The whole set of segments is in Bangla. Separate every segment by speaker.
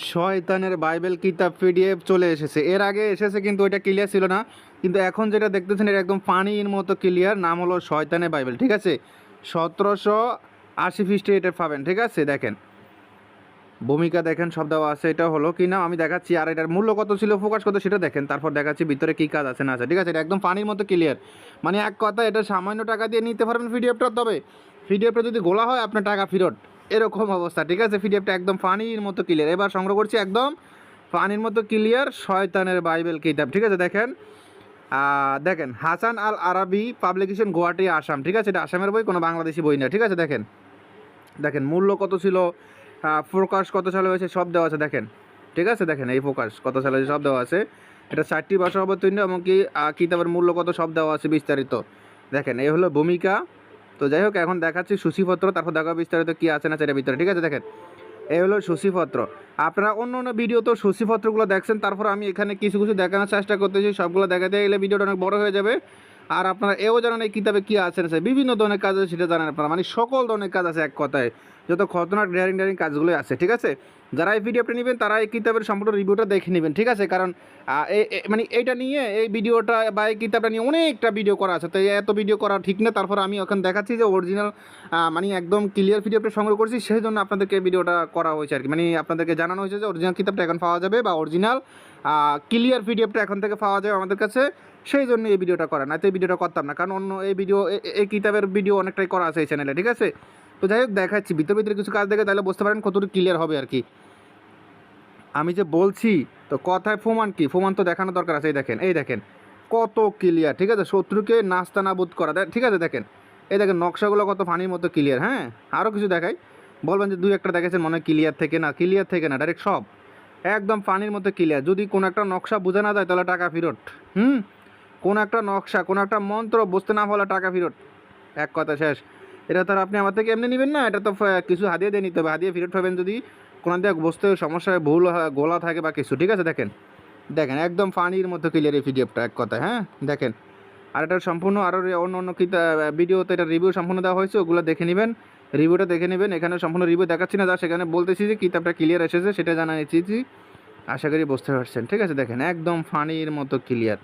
Speaker 1: শয়তানের বাইবেল কিতাব পিডিএফ চলে এসেছে। এর আগে এসেছে কিন্তু ওইটা ক্লিয়ার ছিল না, কিন্তু এখন যেটা দেখতেছেন এটা একদম পানির মতো ক্লিয়ার। নাম হলো শয়তানের বাইবেল, ঠিক আছে। 1780 পৃষ্ঠা এটা পাবেন, ঠিক আছে। দেখেন ভূমিকা দেখেন সব দেওয়া আছে। এটা হলো কি নাম আমি দেখাচ্ছি, আর এটার মূল্য কত ছিল, ফোকাস কত সেটা দেখেন, তারপর দেখাচ্ছি ভিতরে কী কাজ আছে না আছে, ঠিক আছে। এটা একদম পানির মতো ক্লিয়ার, মানে এক কথা এটা সামান্য টাকা দিয়ে নিতে পারবেন পিডিএফটা, তবে পিডিএফটা যদি গোলা হয় আপনার টাকা ফেরত, এরকম অবস্থা, ঠিক আছে। পিডিএফটা একদম পানির মতো ক্লিয়ার। এবার সংগ্রহ করছি একদম পানির মতো ক্লিয়ার শয়তানের বাইবেল কিতাব, ঠিক আছে। দেখেন দেখেন হাসান আল আরাবি পাবলিকেশন, গুয়াহাটি, আসাম, ঠিক আছে। এটা আসামের বই, কোনো বাংলাদেশি বই না, ঠিক আছে। দেখেন দেখেন মূল্য কত ছিল, প্রকাশ কত সালে হয়েছে সব দেওয়া আছে, দেখেন, ঠিক আছে। দেখেন এই প্রকাশ কত সালে হয়েছে সব দেওয়া আছে। এটা 60টি ভাষা অবতীর্ণ, এমনকি কিতাবের মূল্য কত সব দেওয়া আছে বিস্তারিত। দেখেন এই হলো ভূমিকা। তো যাই হোক এখন দেখাচ্ছি সূচিপত্র, তারপর দেখা বিস্তারিত কী আছে না সেটার ভিতরে, ঠিক আছে। দেখেন এই হলো সূচিপত্র। আপনারা অন্য অন্য ভিডিওতেও সূচিপত্রগুলো দেখছেন, তারপর আমি এখানে কিছু কিছু দেখানোর চেষ্টা করতেছি, সবগুলো দেখাতে গেলে ভিডিওটা অনেক বড় হয়ে যাবে। আর আপনারা এও জানেন এই কিতাবে কী আছে না, বিভিন্ন ধরনের কাজ আছে সেটা জানেন আপনারা, মানে সকল ধরনের কাজ আছে এক কথায়, যত খতরনাক ডেয়ারিং কাজগুলোই আছে, ঠিক আছে। যারা এই ভিডিওটা নেবেন তারা এই কিতাবের সম্পূর্ণ রিভিউটা দেখে নেবেন, ঠিক আছে। কারণ মানে এইটা নিয়ে এই ভিডিওটা বা এই কিতাবটা নিয়ে অনেকটা ভিডিও করা আছে, তো এত ভিডিও করা ঠিক না। তারপর আমি ওখানে দেখাচ্ছি যে অরিজিনাল মানে একদম ক্লিয়ার পিডিএফটা সংগ্রহ করছি, সেই জন্য আপনাদেরকে ভিডিওটা করা হয়েছে আর কি। মানে আপনাদেরকে জানানো হয়েছে যে অরিজিনাল কিতাবটা এখন পাওয়া যাবে, বা অরিজিনাল ক্লিয়ার পিডিএফটা এখন থেকে পাওয়া যাবে আমাদের কাছে, সেই জন্য এই ভিডিওটা করা, না তো এই ভিডিওটা করতাম না, কারণ অন্য এই ভিডিও এই কিতাবের ভিডিও অনেকটাই করা আছে এই চ্যানেলে, ঠিক আছে। তো যাই হোক দেখাচ্ছি ভিতরে কিছু কাজ দেখে তাহলে বুঝতে পারেন কতটুকু ক্লিয়ার হবে আর কি আমি যে বলছি। তো কথায় প্রমাণ কি, প্রমাণ তো দেখানো দরকার আছে। এই দেখেন কত ক্লিয়ার, ঠিক আছে। শত্রুকে নাস্তা নাবুদ করা, ঠিক আছে। দেখেন এই দেখেন নকশাগুলো কত পানির মতো ক্লিয়ার। হ্যাঁ আরও কিছু দেখাই, বলবেন যে দুই একটা দেখেছেন মনে হয় ক্লিয়ার থেকে না, ক্লিয়ার থেকে না, ডাইরেক্ট সব একদম পানির মতো ক্লিয়ার। যদি কোনো একটা নকশা বোঝা না যায় তাহলে টাকা ফেরত। কোনো একটা নকশা, কোনো একটা মন্ত্র বুঝতে না হলে টাকা ফেরত, এক কথা শেষ। এটা তো আর আপনি আমার থেকে এমনি নেবেন না, এটা তো কিছু হাদিয়ে দিয়ে নিতে হবে, হাদিয়ে ফেরত পাবেন যদি কোনো দিকে বুঝতে সমস্যা ভুল গোলা থাকে বা কিছু, ঠিক আছে। দেখেন দেখেন একদম পানির মতো ক্লিয়ার এই পিডিএফটা, এক কথা। হ্যাঁ দেখেন, আর এটা সম্পূর্ণ আরও অন্য অন্য ভিডিওতে এটা রিভিউ সম্পূর্ণ দেওয়া হয়েছে, ওগুলো দেখে নেবেন, রিভিউটা দেখে নেবেন। এখানে সম্পূর্ণ রিভিউ দেখাচ্ছি না, যা সেখানে বলতেছি যে কিতাবটা ক্লিয়ার এসেছে সেটা জানাচ্ছি, আশা করি বুঝতে পারছেন, ঠিক আছে। দেখেন একদম পানির মতো ক্লিয়ার,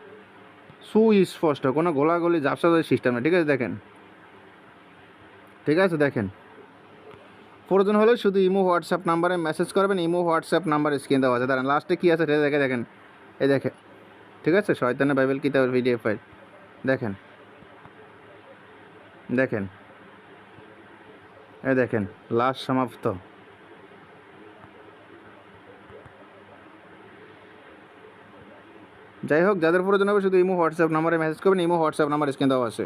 Speaker 1: সুস্পষ্ট, কোনো গোলাগুলি ঝাপসা সিস্টেম না, ঠিক আছে। দেখেন ঠিক আছে। দেখেন প্রয়োজন হলে শুধু ইমো হোয়াটসঅ্যাপ নাম্বারে মেসেজ করবেন, ইমো হোয়াটসঅ্যাপ নাম্বার স্ক্রিন দেওয়া আছে। দাঁড়ান লাস্টে কী আছে সেটা দেখে দেখেন, এই দেখেন, ঠিক আছে। শয়তানের বাইবেল কিতাবের পিডিএফ ফাইল দেখেন, দেখেন এই দেখেন লাস্ট সমাপ্ত। যাই হোক যাদের প্রয়োজন হবে শুধু ইমো হোয়াটসঅ্যাপ নাম্বারে মেসেজ করবেন, ইমো হোয়াটসঅ্যাপ নাম্বার স্ক্রিন দেওয়া আছে।